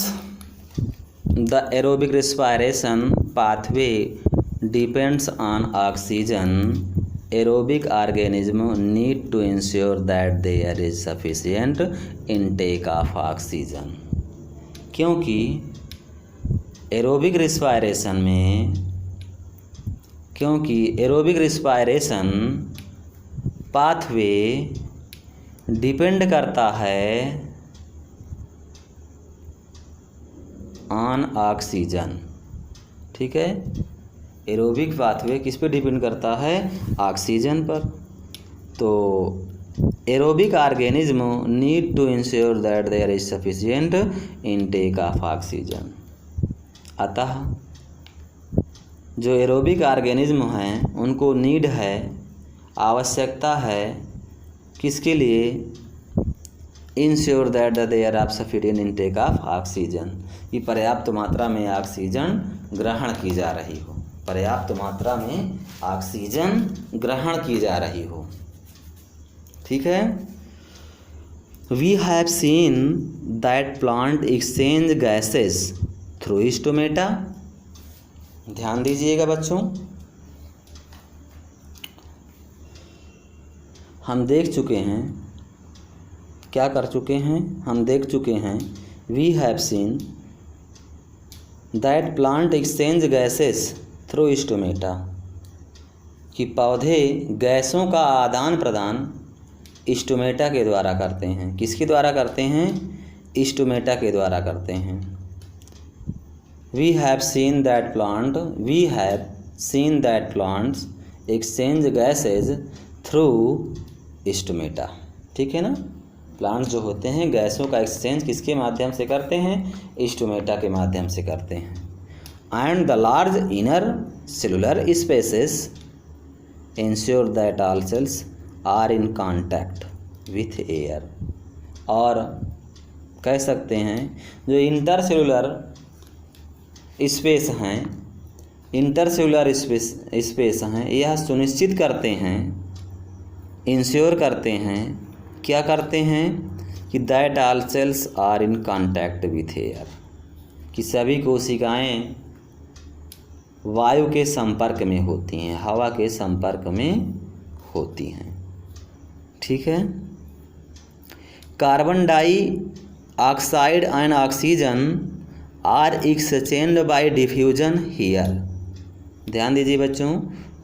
the aerobic respiration pathway depends on oxygen, aerobic organisms need to ensure that there is sufficient intake of oxygen। क्योंकि एरोबिक रिस्पायरेशन पाथवे डिपेंड करता है ऑन ऑक्सीजन। ठीक है, एरोबिक पाथवे किस पे डिपेंड करता है? ऑक्सीजन पर। तो aerobic organism need to ensure that there is sufficient intake of oxygen. अतः जो एरोबिक ऑर्गेनिज्म हैं उनको नीड है, आवश्यकता है, किसके लिए? Ensure that there of sufficient intake of oxygen, कि पर्याप्त मात्रा में ऑक्सीजन ग्रहण की जा रही हो, पर्याप्त मात्रा में ऑक्सीजन ग्रहण की जा रही हो। ठीक है। We have seen that plant exchange gases through stomata. ध्यान दीजिएगा बच्चों, हम देख चुके हैं, क्या कर चुके हैं? हम देख चुके हैं we have seen that plant exchange gases through stomata, कि पौधे गैसों का आदान प्रदान स्टोमेटा के द्वारा करते हैं। किसके द्वारा करते हैं? स्टोमेटा के द्वारा करते हैं। We have seen that plants exchange gases through stomata. ठीक है ना, प्लांट्स जो होते हैं गैसों का एक्सचेंज किसके माध्यम से करते हैं? स्टोमेटा के माध्यम से करते हैं। And the large inner cellular spaces ensure that all cells are in contact with air. और कह सकते हैं जो इंटरसेलुलर स्पेस हैं, यह सुनिश्चित करते हैं, इंश्योर करते हैं, क्या करते हैं? कि that all cells are in contact with air, कि सभी कोशिकाएं वायु के संपर्क में होती हैं, हवा के संपर्क में होती हैं। ठीक है। Carbon dioxide and oxygen are exchanged by diffusion here. ध्यान दीजिए बच्चों,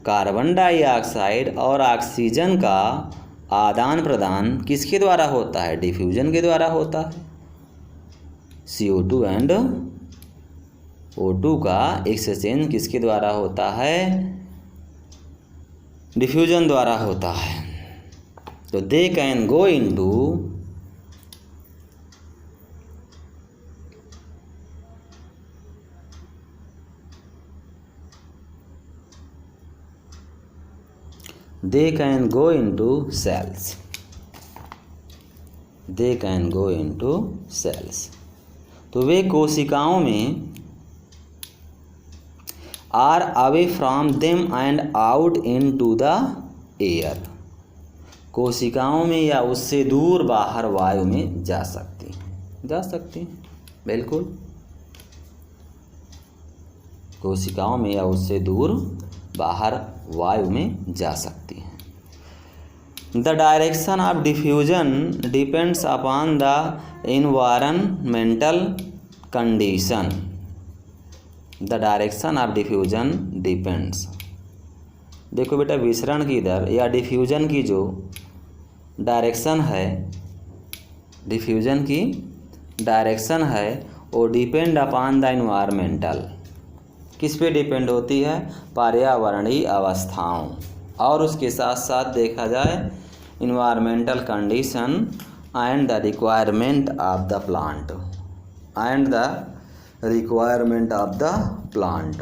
कार्बन डाइऑक्साइड और ऑक्सीजन का आदान प्रदान किसके द्वारा होता है? डिफ्यूजन के द्वारा होता है। CO2 एंड O2 का एक्सचेंज किसके द्वारा होता है? डिफ्यूजन द्वारा होता है। तो they can go into cells। They can go into cells। तो वे कोशिकाओं में are away from them and out into the air, कोशिकाओं में या उससे दूर बाहर वायु में जा सकती हैं। बिल्कुल, कोशिकाओं में या उससे दूर बाहर वायु में जा सकती हैं। The direction of diffusion depends upon the environmental condition. The direction of diffusion depends, देखो बेटा, विसरण की दर या डिफ्यूजन की जो डायरेक्शन है, डिफ्यूजन की डायरेक्शन है, वो डिपेंड अपॉन द एनवायरमेंटल, किस पे डिपेंड होती है? पर्यावरणीय अवस्थाओं। और उसके साथ साथ देखा जाए environmental condition and the requirement of the plant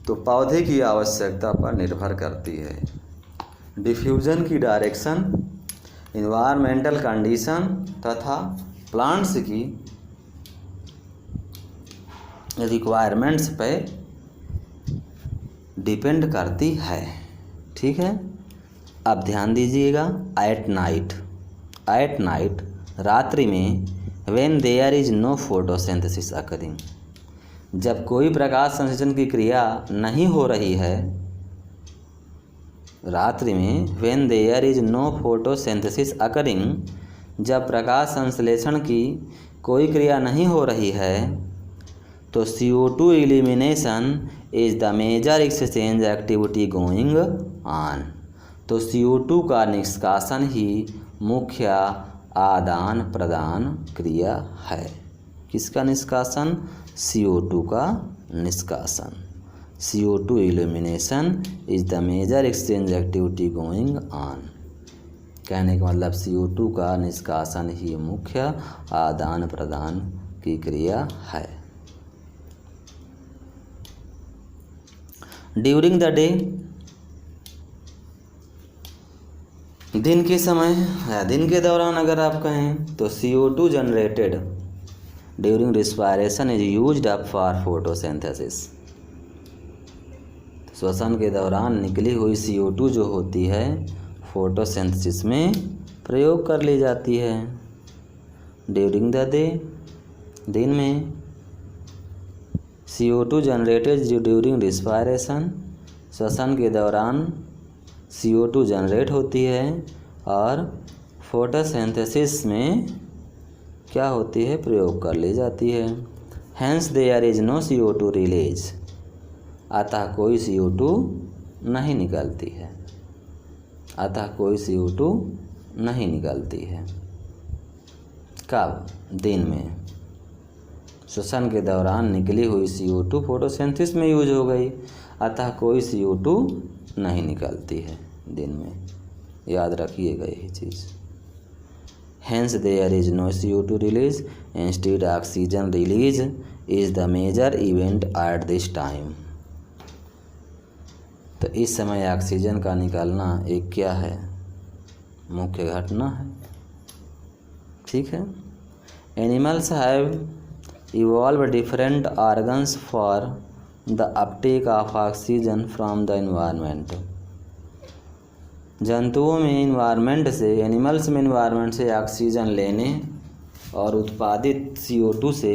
तो पौधे की आवश्यकता पर निर्भर करती है। डिफ्यूजन की डायरेक्शन इन्वायरमेंटल कंडीशन तथा प्लांट्स की रिक्वायरमेंट्स पे डिपेंड करती है। ठीक है, अब ध्यान दीजिएगा। एट नाइट रात्रि में when there is no photosynthesis occurring, जब कोई प्रकाश संश्लेषण की क्रिया नहीं हो रही है, रात्रि में when there is no photosynthesis occurring, जब प्रकाश संश्लेषण की कोई क्रिया नहीं हो रही है, तो CO2 elimination is the major exchange activity going on. तो CO2 का निष्कासन ही मुख्य आदान प्रदान क्रिया है। किसका निष्कासन? CO2 का निष्कासन। CO2 elimination is the major exchange activity going on. कहने का मतलब CO2 का निष्कासन ही मुख्य आदान प्रदान की क्रिया है। ड्यूरिंग द डे, दिन के समय या दिन के दौरान अगर आप कहें तो CO2 generated during respiration is used up for photosynthesis. श्वसन के दौरान निकली हुई CO2 जो होती है फोटोसिंथेसिस में प्रयोग कर ली जाती है। ड्यूरिंग द डे, दिन में CO2 जनरेटेड ड्यूरिंग रिस्पायरेशन, श्वसन के दौरान CO2 जनरेट होती है और फोटोसिंथेसिस में क्या होती है? प्रयोग कर ली जाती है। Hence there is no CO2 release, अतः कोई CO2 नहीं निकलती है। कब? दिन में। श्वसन के दौरान निकली हुई CO2 फोटोसिंथेसिस में यूज हो गई, अतः कोई CO2 नहीं निकलती है दिन में। याद रखिएगा यही चीज़। Hence there is no CO2 release, instead oxygen release is the major event at this time. तो इस समय ऑक्सीजन का निकलना एक क्या है? मुख्य घटना है। ठीक है। Animals have evolved different organs for the uptake of oxygen from the environment। जंतुओं में इन्वायरमेंट से, एनिमल्स में इन्वायरमेंट से ऑक्सीजन लेने और उत्पादित CO2 से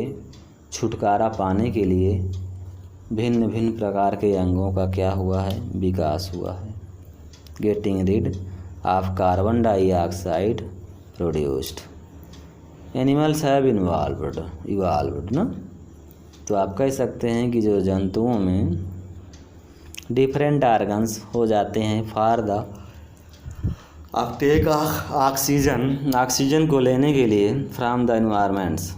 छुटकारा पाने के लिए भिन्न भिन्न प्रकार के अंगों का क्या हुआ है? विकास हुआ है। Getting rid of carbon dioxide produced. Animals have evolved ना, तो आप कह सकते हैं कि जो जंतुओं में डिफरेंट ऑर्गन्स हो जाते हैं for the uptake of oxygen को लेने के लिए फ्रॉम द एनवायरमेंट्स,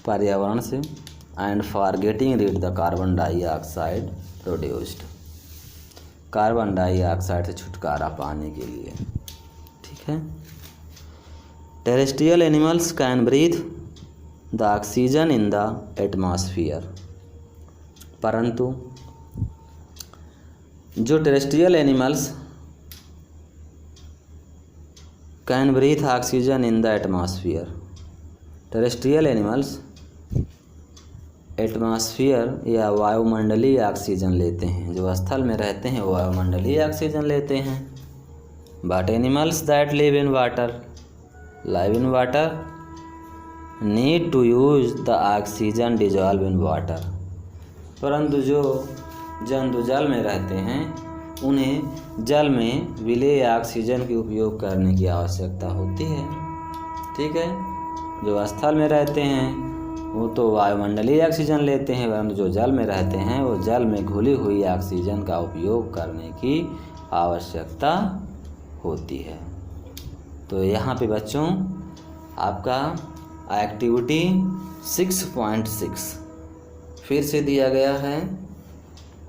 पर्यावरण से, and for getting rid the carbon dioxide produced, carbon dioxide से छुटकारा पाने के लिए। ठीक है। Terrestrial animals can breathe the oxygen in the atmosphere, परंतु जो terrestrial animals can breathe oxygen in the atmosphere, terrestrial animals atmosphere या वायुमंडलीय ऑक्सीजन लेते हैं। जो स्थल में रहते हैं वो वायुमंडलीय ऑक्सीजन लेते हैं। But animals that live in water need to use the oxygen dissolve in water, परंतु जो जंतु जल में रहते हैं उन्हें जल में विलेय ऑक्सीजन के उपयोग करने की आवश्यकता होती है। ठीक है। जो स्थल में रहते हैं वो तो वायुमंडलीय ऑक्सीजन लेते हैं, परंतु जो जल में रहते हैं वो जल में घुली हुई ऑक्सीजन का उपयोग करने की आवश्यकता होती है। तो यहाँ पे बच्चों आपका एक्टिविटी 6.6 फिर से दिया गया है।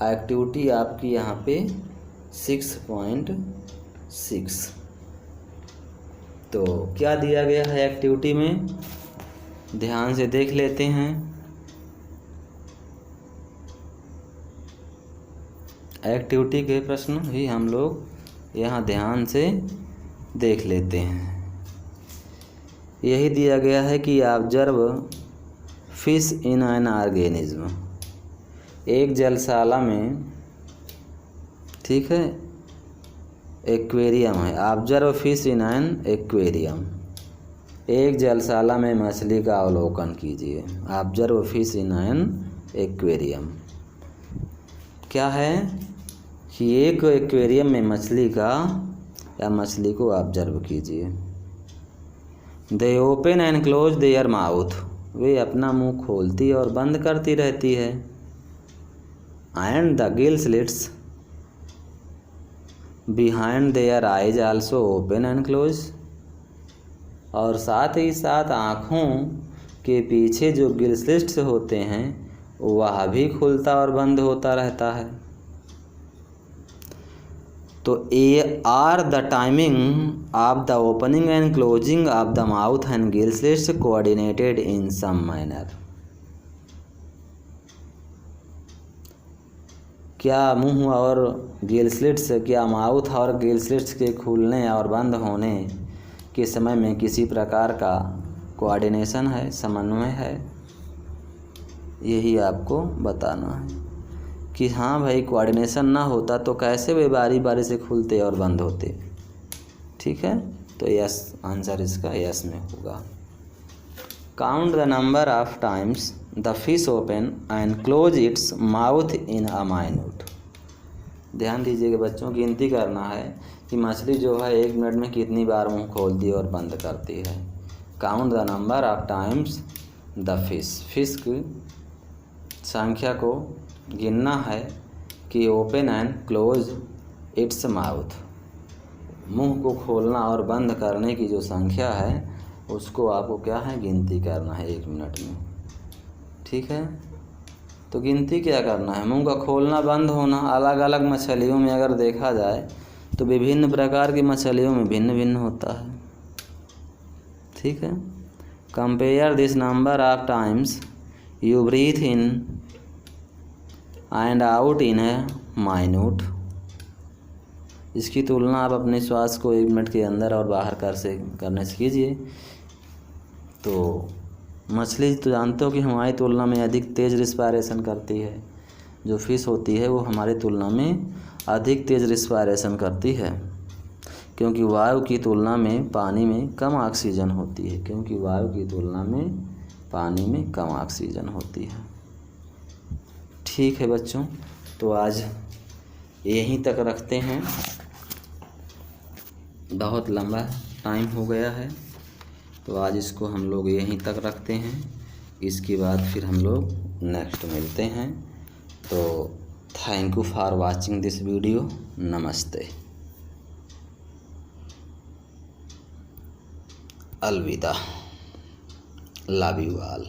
एक्टिविटी आपकी यहाँ पे 6.6। तो क्या दिया गया है एक्टिविटी में, ध्यान से देख लेते हैं। एक्टिविटी के प्रश्न भी हम लोग यहाँ ध्यान से देख लेते हैं। यही दिया गया है कि observe fish in an organism, एक जलशाला में, ठीक है, एक्वेरियम है। Observe fish in an aquarium, एक जलशाला में मछली का अवलोकन कीजिए। Observe fish in an aquarium क्या है कि एक एक्वेरियम में मछली का या मछली को ऑब्जर्व कीजिए। They open and close their mouth, वे अपना मुंह खोलती और बंद करती रहती है। And the gill slits behind their eyes also open and close, और साथ ही साथ आँखों के पीछे जो गिल स्लिट्स होते हैं वह भी खुलता और बंद होता रहता है। तो are the timing of the opening and closing of the mouth and gill slits coordinated in some manner. क्या मुंह और गिल स्लिट्स, क्या माउथ और गिल स्लिट्स के खुलने और बंद होने के समय में किसी प्रकार का कोऑर्डिनेशन है, समन्वय है? यही आपको बताना है कि हाँ भाई, कोऑर्डिनेशन ना होता तो कैसे वे बारी बारी से खुलते और बंद होते। ठीक है, तो यस, आंसर इसका यस में होगा। Count the number of times the fish open and close its mouth in a minute. ध्यान दीजिएगा बच्चों, गिनती करना है कि मछली जो है 1 मिनट में कितनी बार मुंह खोलती और बंद करती है। Count the number of times the fish की संख्या को गिनना है कि open and close its mouth, मुंह को खोलना और बंद करने की जो संख्या है उसको आपको क्या है, गिनती करना है 1 मिनट में। ठीक है, तो गिनती क्या करना है, मुंह का खोलना बंद होना। अलग अलग मछलियों में अगर देखा जाए तो विभिन्न प्रकार की मछलियों में भिन्न भिन्न होता है। ठीक है, compare this number of times you breathe in and out in a minute. इसकी तुलना आप अपने श्वास को 1 मिनट के अंदर और बाहर करने से कीजिए। तो मछली तो जानते हो कि हमारी तुलना में अधिक तेज़ रिस्पायरेशन करती है। जो फिश होती है वो हमारी तुलना में अधिक तेज़ रिस्पायरेशन करती है, क्योंकि वायु की तुलना में पानी में कम ऑक्सीजन होती है। क्योंकि वायु की तुलना में पानी में कम ऑक्सीजन होती है। ठीक है बच्चों, तो आज यहीं तक रखते हैं, बहुत लंबा टाइम हो गया है, तो आज इसको हम लोग यहीं तक रखते हैं। इसके बाद फिर हम लोग नेक्स्ट मिलते हैं। तो thank you for watching this video. नमस्ते, अलविदा, लव यू ऑल।